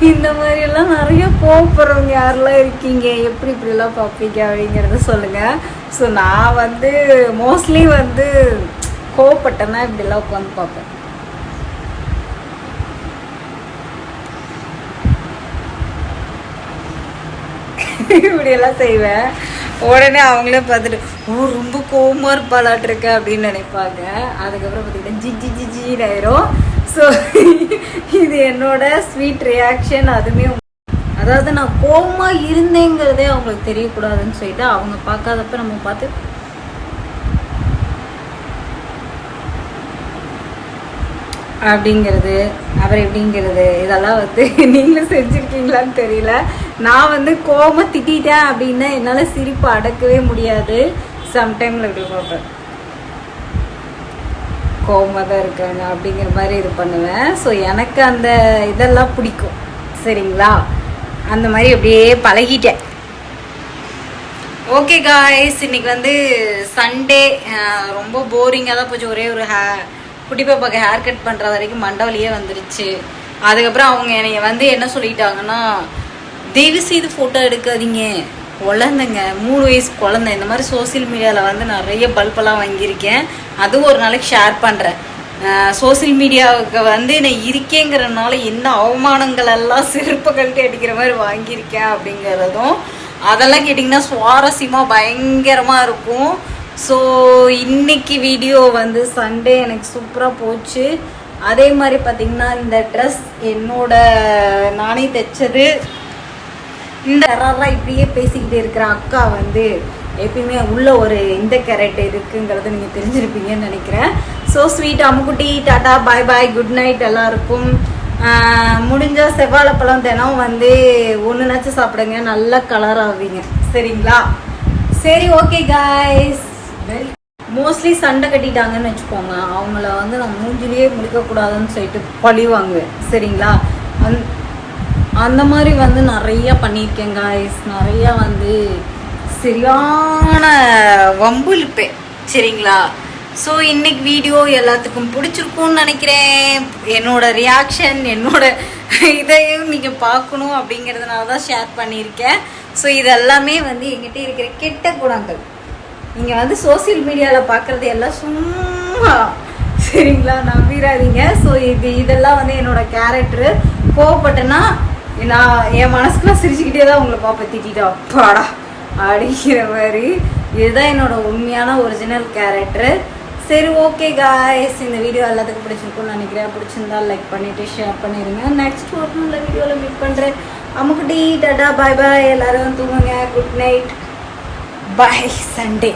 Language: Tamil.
இந்த மாதிரியெல்லாம் நிறைய கோவப்படுறவங்க யாரெல்லாம் இருக்கீங்க, எப்படி இப்படிலாம் பார்ப்பீங்க அப்படிங்கிறத சொல்லுங்கள். ஸோ நான் வந்து மோஸ்ட்லி வந்து கோவப்பட்டேன்னா இப்படிலாம் உட்காந்து பார்ப்பேன். இப்படியெல்லாம் செய்வேன். உடனே அவங்களே பார்த்துட்டு ரொம்ப கோவமாக இருப்பாளாட்டிருக்க அப்படின்னு நினைப்பாங்க. அதுக்கப்புறம் பார்த்தீங்கன்னா ஜிஜி ஜிஜின்னு ஆயிரும். ஸோ இது என்னோட ஸ்வீட் ரியாக்ஷன். அதுவுமே அதாவது நான் கோவமாக இருந்தேங்கிறதே அவங்களுக்கு தெரியக்கூடாதுன்னு சொல்லிட்டு அவங்க பார்க்காதப்ப நம்ம பார்த்து அப்படிங்கிறது, அவர் எப்படிங்கிறது, இதெல்லாம் வந்து நீங்களும் செஞ்சுருக்கீங்களான்னு தெரியல. நான் வந்து கோவமாக திட்டேன் அப்படின்னா என்னால் சிரிப்பு அடக்கவே முடியாது. சம்டைமில் இப்படி பார்ப்பேன், கோவமாக தான் இருக்காங்க அப்படிங்கிற மாதிரி இது பண்ணுவேன். ஸோ எனக்கு அந்த இதெல்லாம் பிடிக்கும். சரிங்களா, அந்த மாதிரி அப்படியே பழகிட்டேன். ஓகே காய்ஸ், இன்னைக்கு வந்து சண்டே ரொம்ப போரிங்காக தான் போச்சு. ஒரே ஒரு குட்டி பாப்பாக்கு ஹேர் கட் பண்ணுற வரைக்கும் மண்டவலியே வந்துருச்சு. அதுக்கப்புறம் அவங்க என்னை வந்து என்ன சொல்லிட்டாங்கன்னா, தயவு செய்து ஃபோட்டோ எடுக்காதீங்க, குழந்தைங்க 3 வயசு குழந்தை. இந்த மாதிரி சோசியல் மீடியாவில் வந்து நிறைய பல்பெல்லாம் வாங்கியிருக்கேன், அதுவும் ஒரு நாளைக்கு ஷேர் பண்ணுறேன். சோசியல் மீடியாவுக்கு வந்து நான் இருக்கேங்கிறதுனால என்ன அவமானங்கள் எல்லாம் செருப்பை கழட்டி அடிக்கிற மாதிரி வாங்கியிருக்கேன் அப்படிங்கிறதும் அதெல்லாம் கேட்டிங்கன்னா சுவாரஸ்யமாக பயங்கரமாக இருக்கும். ஸோ இன்னைக்கு வீடியோ வந்து சண்டே எனக்கு சூப்பராக போச்சு. அதே மாதிரி பார்த்திங்கன்னா இந்த ட்ரெஸ் என்னோட நானே தைச்சது. இந்த யாரெல்லாம் இப்படியே பேசிக்கிட்டு இருக்கிற அக்கா வந்து எப்பயுமே உள்ள ஒரு இந்த கேரட் இருக்குங்கிறத நீங்கள் தெரிஞ்சிருப்பீங்கன்னு நினைக்கிறேன். ஸோ ஸ்வீட் அம்முக்குட்டி, டாட்டா, பாய் பாய், குட் நைட் எல்லாருக்கும். முடிஞ்சால் செவ்வாழைப்பழம் தினம் வந்து ஒன்றுனாச்சும் சாப்பிடுங்க, நல்ல கலர் ஆவீங்க. சரிங்களா? சரி, ஓகே காய்ஸ். மோஸ்ட்லி சண்டை கட்டிட்டாங்கன்னு வச்சுக்கோங்க, அவங்கள வந்து நான் மூஞ்சிலேயே முடிக்கக்கூடாதுன்னு சொல்லிட்டு பழி வாங்குவேன். சரிங்களா? அந்த மாதிரி வந்து நிறையா பண்ணியிருக்கேன் காய்ஸ். நிறையா வந்து சரியான வம்பு இழுப்பேன். சரிங்களா? ஸோ இன்னைக்கு வீடியோ எல்லாத்துக்கும் பிடிச்சிருக்கும்னு நினைக்கிறேன். என்னோட ரியாக்ஷன், என்னோட இதையும் நீங்கள் பார்க்கணும் அப்படிங்கிறதுனால தான் ஷேர் பண்ணியிருக்கேன். ஸோ இதெல்லாமே வந்து எங்கிட்ட இருக்கிற கெட்ட குணங்கள். நீங்கள் வந்து சோசியல் மீடியாவில் பார்க்குறது எல்லாம் சும்மா, சரிங்களா, நம்பிடாதீங்க. ஸோ இதெல்லாம் வந்து என்னோட கேரக்டரு. கோவப்பட்டேன்னா நான் என் மனசுக்குலாம் சிரிச்சுக்கிட்டே தான் உங்களை பார்ப்பேன், திட்டா அப்பாடா அப்படிங்கிற மாதிரி. இதுதான் என்னோட உண்மையான ஒரிஜினல் கேரக்டரு. சரி, ஓகே காய்ஸ், இந்த வீடியோ எல்லாத்துக்கும் பிடிச்சிருக்கும்னு நினைக்கிறேன். பிடிச்சிருந்தா லைக் பண்ணிவிட்டு ஷேர் பண்ணிடுங்க. நெக்ஸ்ட் ஒரு நல்ல வீடியோவில் மீட் பண்ணுறேன். அம்முக்குட்டி, டாடா, பாய் பாய், எல்லோரும் தூங்குங்க, குட் நைட், பாய். சண்டே.